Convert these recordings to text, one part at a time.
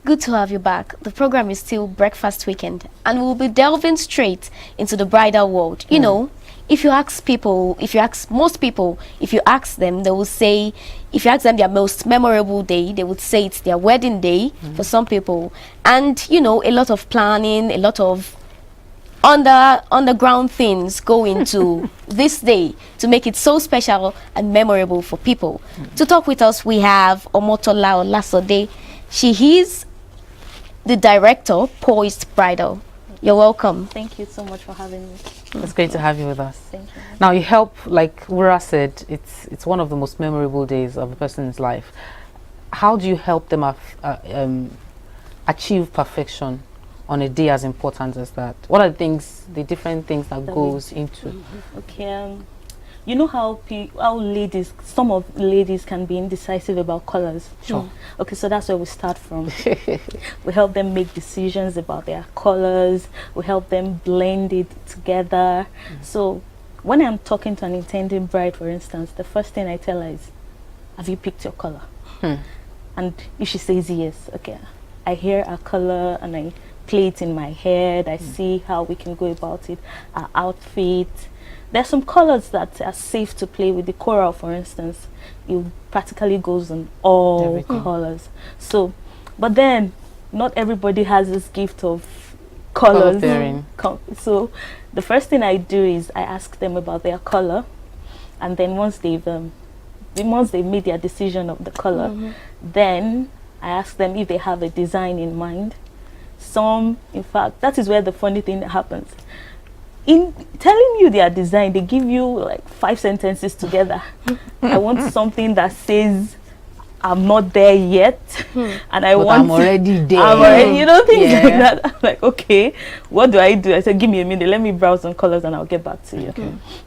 good to have you back. The program is still Breakfast Weekend, and we'll be delving straight into the bridal world. You know, if you ask people, if you ask most people, if you ask them, they will say, if you ask them their most memorable day, they would say it's their wedding day for some people. And, you know, a lot of planning, a lot of underground things go into this day to make it so special and memorable for people. To talk with us, we have Omotola Olasode. She is the director, Poised Bridal. You're welcome. Thank you so much for having me. It's great to have you with us. Thank you. Now you help, like Wura said, it's one of the most memorable days of a person's life. How do you help them achieve perfection on a day as important as that? What are the different things that goes into? Okay, you know how ladies, some of ladies can be indecisive about colors. Sure. Okay, so that's where we start from. We help them make decisions about their colors. We help them blend it together. So when I'm talking to an intending bride, for instance, the first thing I tell her is, have you picked your color? And if she says yes, okay, I hear her color and I play it in my head. I see how we can go about it, our outfit. There's some colors that are safe to play with. The coral, for instance, it practically goes on all colors. So, but then not everybody has this gift of colors. So the first thing I do is I ask them about their color, and then once they've made their decision of the color, then I ask them if they have a design in mind. Some, in fact, that is where the funny thing happens. In telling you their design, they give you like 5 sentences together. I want something that says, I'm not there yet, and I'm already there. I'm already, you know, things like that. I'm like, okay, what do? I said, give me a minute, let me browse some colors and I'll get back to you.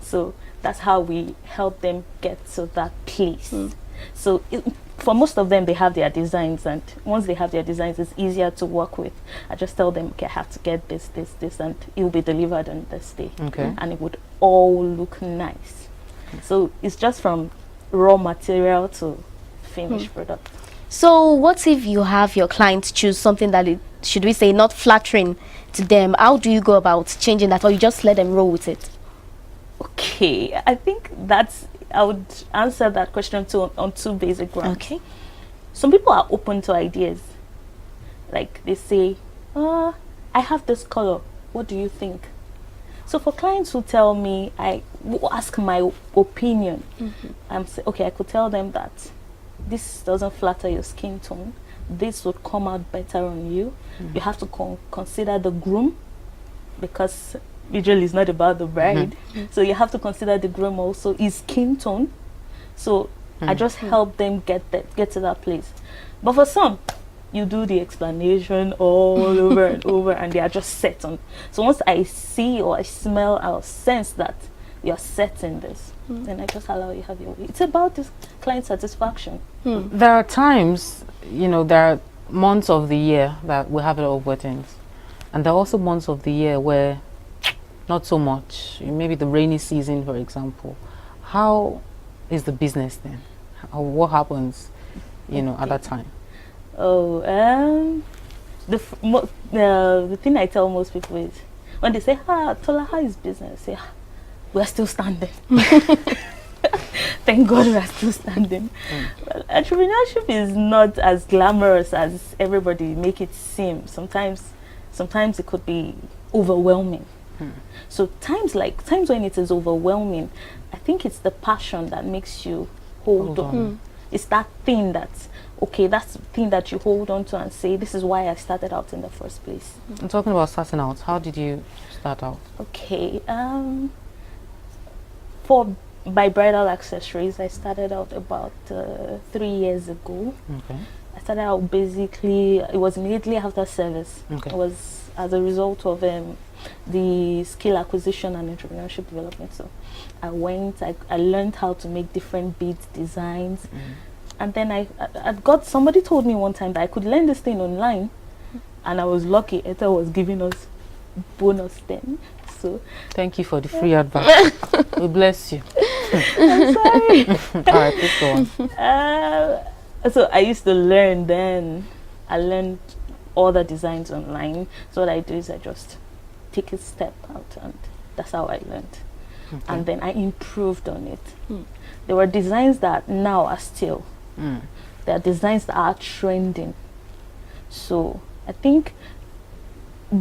So that's how we help them get to that place. So for most of them, they have their designs, and once they have their designs, it's easier to work with. I just tell them, okay, I have to get this, and it will be delivered on this day. And it would all look nice. So it's just from raw material to finished product. So what if you have your clients choose something that is, should we say, not flattering to them? How do you go about changing that, or you just let them roll with it? Okay, I think I would answer that question on 2 basic grounds. Okay. Some people are open to ideas. Like they say, I have this color. What do you think? So for clients who tell me, I ask my opinion. Okay, I could tell them that this doesn't flatter your skin tone. This would come out better on you. You have to consider the groom, because usually it's not about the bride. So you have to consider the groom also, his skin tone. So I just help them get to that place. But for some, you do the explanation all over and over, and they are just set on. So once I see or I smell or sense that you're set in this, then I just allow you have your way. It's about this client satisfaction. There are times, you know, there are months of the year that we have a lot of weddings, and there are also months of the year where not so much. Maybe the rainy season, for example. How is the business then? What happens, you know, at that time? The thing I tell most people is, when they say, Tola, how is business? I say, we're still standing. Thank God we're still standing. Well, entrepreneurship is not as glamorous as everybody make it seem. Sometimes it could be overwhelming. So times when it is overwhelming, I think it's the passion that makes you hold on. It's that thing that's the thing that you hold on to and say, this is why I started out in the first place. I'm talking about starting out. How did you start out? Okay, by Bridal Accessories, I started out about 3 years ago. I started out basically, it was immediately after service. It was as a result of the skill acquisition and entrepreneurship development. So I learned how to make different beads designs, and then I got, somebody told me one time that I could learn this thing online, and I was lucky. Ethel was giving us bonus then. So thank you for the free advice. We bless you. I'm sorry. All right, please go on. So I used to learn then. I learned other designs online. So what I do is I just take a step out, and that's how I learned. Okay. And then I improved on it. There were designs that now are still, there are designs that are trending. So I think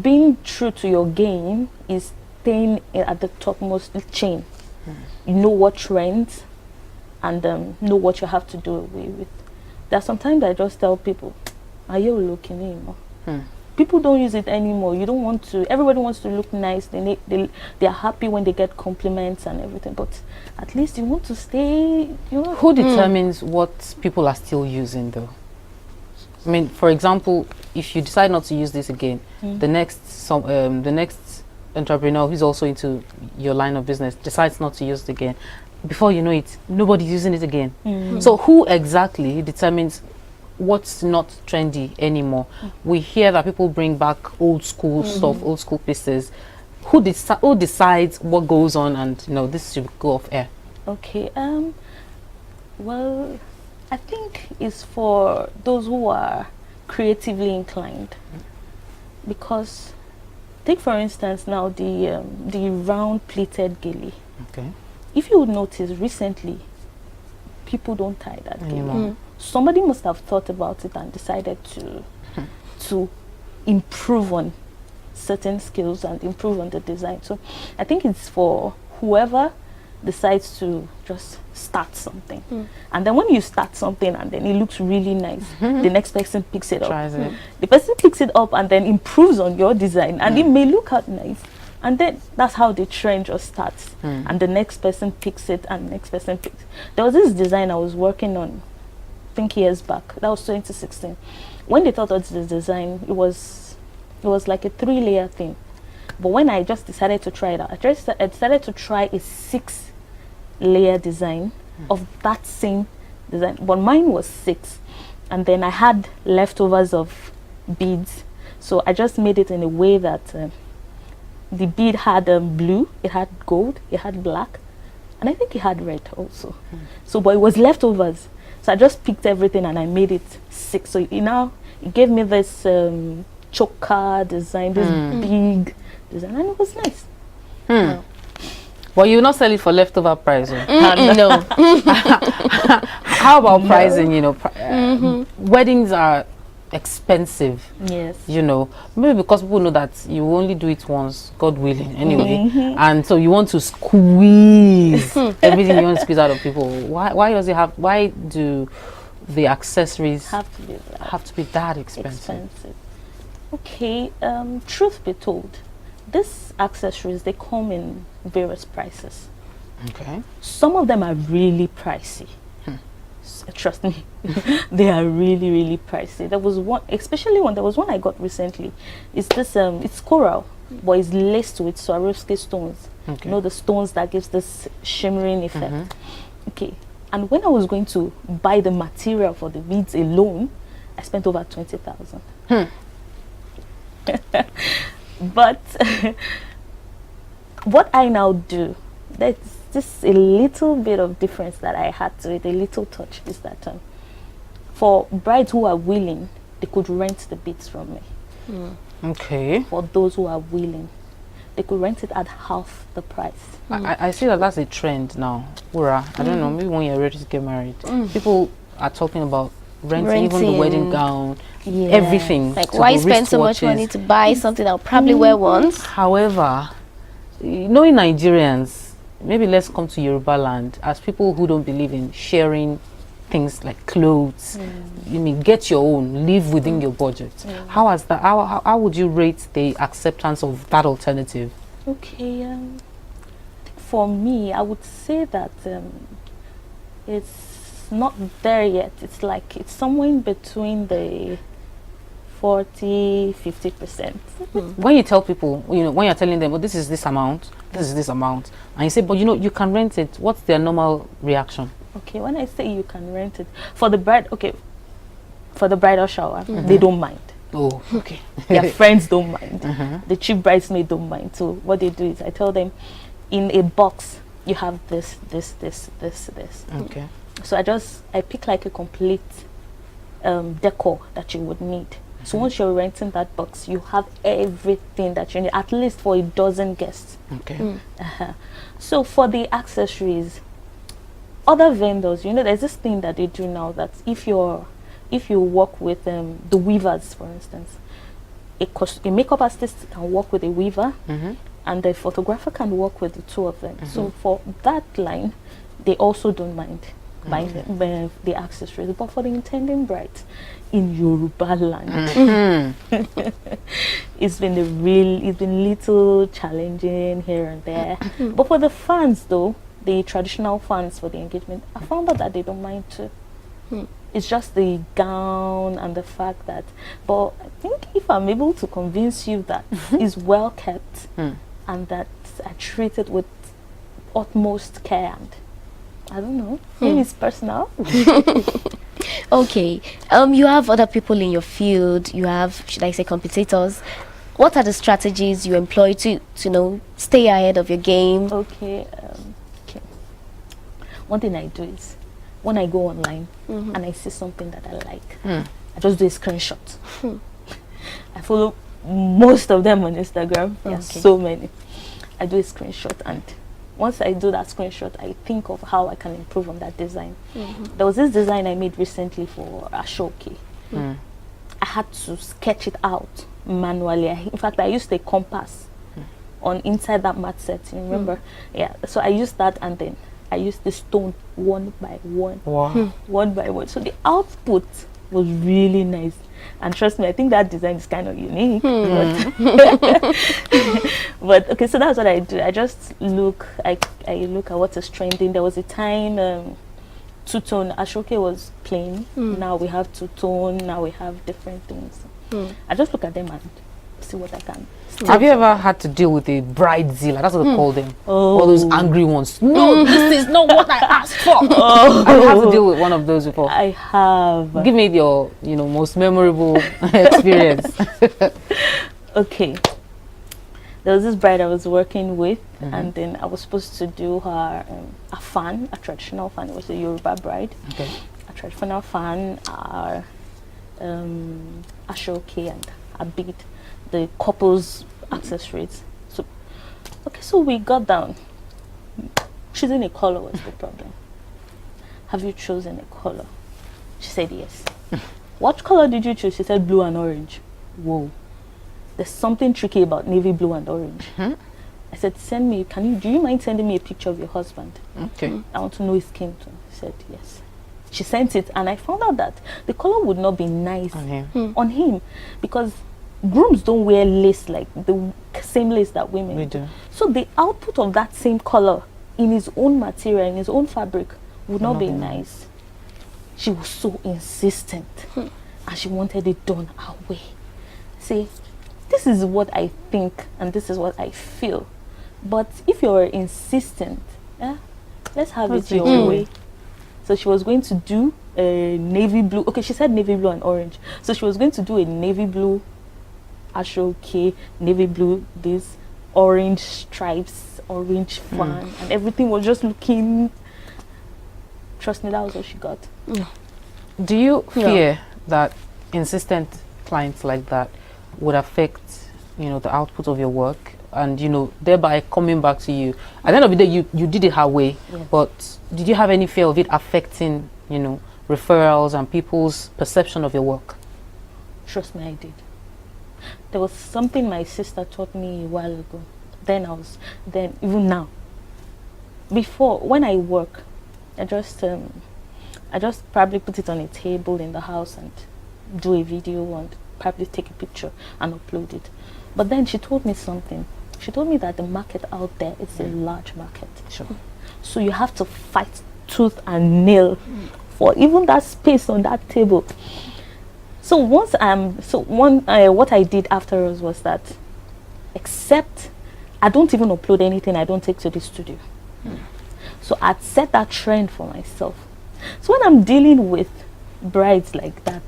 being true to your game is staying at the topmost chain. You know what trends, and know what you have to do away with. There are sometimes I just tell people, are you looking anymore? People don't use it anymore. You don't want to, everybody wants to look nice. They are happy when they get compliments and everything, but at least you want to stay, you know. Who determines what people are still using though? I mean, for example, if you decide not to use this again, the next entrepreneur who's also into your line of business decides not to use it again. Before you know it, nobody's using it again. So who exactly determines what's not trendy anymore? We hear that people bring back old school stuff, old school pieces. Who decides what goes on and, you know, this should go off air? Okay, well, I think it's for those who are creatively inclined. Because take for instance now the round pleated gele. Okay. If you would notice recently, people don't tie that gele. Somebody must have thought about it and decided to improve on certain skills and improve on the design. So I think it's for whoever decides to just start something. And then when you start something and then it looks really nice, the next person picks it up. Tries it. The person picks it up and then improves on your design, and it may look out nice. And then that's how the trend just starts. And the next person picks it, and the next person picks. There was this design I was working on, I think years back. That was 2016. When they thought of the design, it was like a 3-layer thing. But when I just decided to try it out, I decided to try a 6-layer design of that same design. But mine was 6. And then I had leftovers of beads. So I just made it in a way that the bead had blue, it had gold, it had black, and I think it had red also. So, but it was leftovers. So I just picked everything and I made it 6. So it gave me this choker design, this big design, and it was nice. Well, you will not sell it for leftover price. No. How about pricing? You know, weddings are expensive. Yes. You know, maybe because people know that you only do it once, God willing, anyway, and so you want to squeeze everything you want to squeeze out of people. Why do the accessories have to be that expensive? Okay, truth be told, these accessories, they come in various prices. Okay. Some of them are really pricey. Trust me, they are really, really pricey. There was one, especially there was one I got recently. It's this, it's coral, but it's laced with Swarovski stones. Okay. You know, the stones that gives this shimmering effect. Okay, and when I was going to buy the material for the beads alone, I spent over 20,000. But what I now do, that's just a little bit of difference that I had to it, a little touch, is that for brides who are willing, they could rent the beads from me. Okay. For those who are willing, they could rent it at half the price. I see that's a trend now. Ura, I don't know, maybe when you're ready to get married, people are talking about renting even the wedding gown, everything. Like, why spend so much money to buy something I'll probably wear once? However, knowing Nigerians, maybe let's come to Yoruba land as people who don't believe in sharing things like clothes. You mean get your own, live within your budget. How has that? How would you rate the acceptance of that alternative? Okay, for me, I would say that it's not there yet. It's like it's somewhere in between the 40–50%. When you tell people, you know, when you're telling them, oh, this is this amount, this is this amount, and you say, but you know, you can rent it, what's their normal reaction? Okay, when I say you can rent it for the bride, okay, for the bridal shower, they don't mind. Oh, okay. Their friends don't mind. The chief bridesmaid don't mind. So what they do is I tell them, in a box you have this. Okay. So I pick like a complete decor that you would need. So once you're renting that box, you have everything that you need, at least for a dozen guests. Okay. So for the accessories, other vendors, there's this thing that they do now that if you work with the weavers, for instance, a makeup artist can work with a weaver, and the photographer can work with the two of them. So for that line, they also don't mind buying the accessories. But for the intending bride in Yoruba land, it's been little challenging here and there. But for the fans though, the traditional fans for the engagement, I found out that they don't mind too. It's just the gown and the fact that, but I think if I'm able to convince you that it's well kept and that I treat it with utmost care, and I don't know, maybe it's personal. Okay. You have other people in your field. You have, should I say, competitors. What are the strategies you employ to stay ahead of your game? Okay. One thing I do is when I go online and I see something that I like, I just do a screenshot. I follow most of them on Instagram. There's so many. I do a screenshot, and once I do that screenshot, I think of how I can improve on that design. There was this design I made recently for Ashoke. I had to sketch it out manually. In fact, I used a compass on inside that mat set. You remember? Yeah. So I used that, and then I used the stone one by one. Wow. One by one. So the output was really nice. And trust me, I think that design is kind of unique. But okay, so that's what I do. I just look, I look at what is trending. There was a time two-tone Ashoke was plain. Now we have two-tone, now we have different things. I just look at them and see what I can. Have you ever had to deal with a bridezilla? That's what they call them. All those angry ones. No, this is not what I asked for. Have you had to deal with one of those before? I have. Give me your, most memorable experience. Okay. There was this bride I was working with, and then I was supposed to do her a traditional fan. It was a Yoruba bride. Okay. A traditional fan, our Ashoke and a bead, the couple's accessories. So we got down. Choosing a color was the problem. Have you chosen a color? She said yes. What color did you choose? She said blue and orange. Whoa. There's something tricky about navy blue and orange. I said, do you mind sending me a picture of your husband? Okay. I want to know his skin tone. She said yes. She sent it, and I found out that the color would not be nice on him because grooms don't wear lace like the same lace that women do. So the output of that same color in his own material, in his own fabric, would not be nice. She was so insistent, and she wanted it done her way. See, this is what I think, and this is what I feel. But if you're insistent, let's have it your way. So she was going to do a navy blue. Okay, she said navy blue and orange. So she was going to do a navy blue Ashoke, navy blue, this orange stripes, orange fan, and everything was just looking. Trust me, that was what she got. Do you fear that insistent clients like that would affect, the output of your work, and thereby coming back to you? At the end of the day, you did it her way, but did you have any fear of it affecting, referrals and people's perception of your work? Trust me, I did. There was something my sister taught me a while ago. Then even now. Before, when I work, I just probably put it on a table in the house and do a video and probably take a picture and upload it. But then she told me something. She told me that the market out there is a large market. Sure. So you have to fight tooth and nail for even that space on that table. So what I did afterwards was that, except I don't even upload anything I don't take to the studio. So I'd set that trend for myself. So when I'm dealing with brides like that,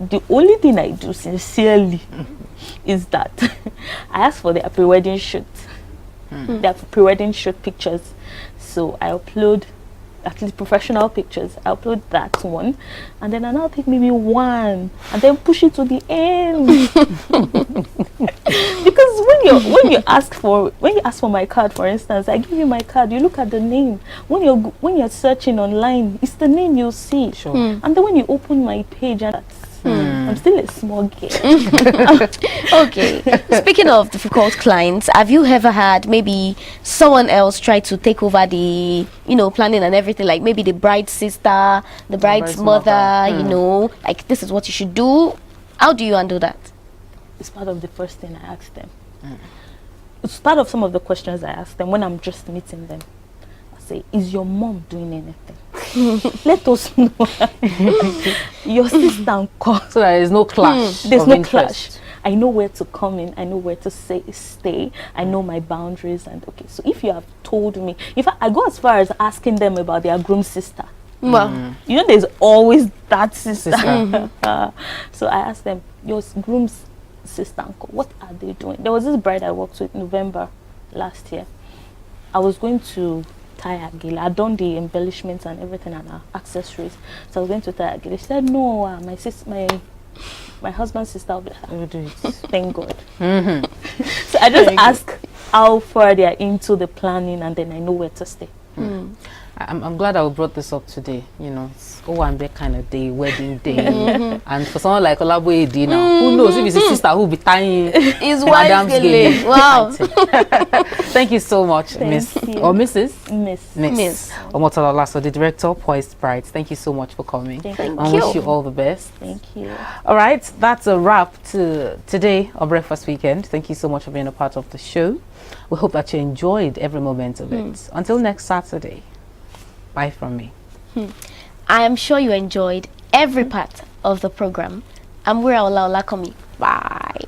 the only thing I do sincerely is that I ask for their pre-wedding shoot, their pre-wedding shoot pictures. So I upload at least professional pictures. I upload that one, and then I now take maybe one, and then push it to the end. Because when you ask for my card, for instance, I give you my card. You look at the name. When you're searching online, it's the name you see. Sure. And then when you open my page, and I'm still a small girl. Okay. Speaking of difficult clients, have you ever had maybe someone else try to take over the, planning and everything? Like maybe the bride's sister, the bride's mother, like this is what you should do. How do you handle that? It's part of the first thing I ask them. It's part of some of the questions I ask them when I'm just meeting them. I say, is your mom doing anything? Let us know. Your sister and call. So there is no clash. There's of no interest. clash. I know where to come in. I know where to stay. I know my boundaries. And okay, so if you have told me, in fact, I go as far as asking them about their groom sister. Well, There's always that sister. So I asked them, your groom's sister uncle, what are they doing? There was this bride I worked with in November last year. I was going to tie Agila. I'd done the embellishments and everything and accessories. So I was going to tie Agila. She said, no, my husband's sister will be like, We'll do it. thank God. So I just ask how far they are into the planning, and then I know where to stay. I'm glad I brought this up today. It's Owambe kind of day, wedding day. And for someone like Olabo Edi now, who knows if it's a sister who will be tying his Madam's wife's gele. Wow. Thank you so much, Miss you. or Mrs. Miss. Omotola Lasso, the director of Poised Brides. Thank you so much for coming. Thank and you. wish you all the best. Thank you. All right, that's a wrap to today on Breakfast Weekend. Thank you so much for being a part of the show. We hope that you enjoyed every moment of it. Until next Saturday, bye from me. I am sure you enjoyed every part of the program. I'm Wira Olakomi. Bye.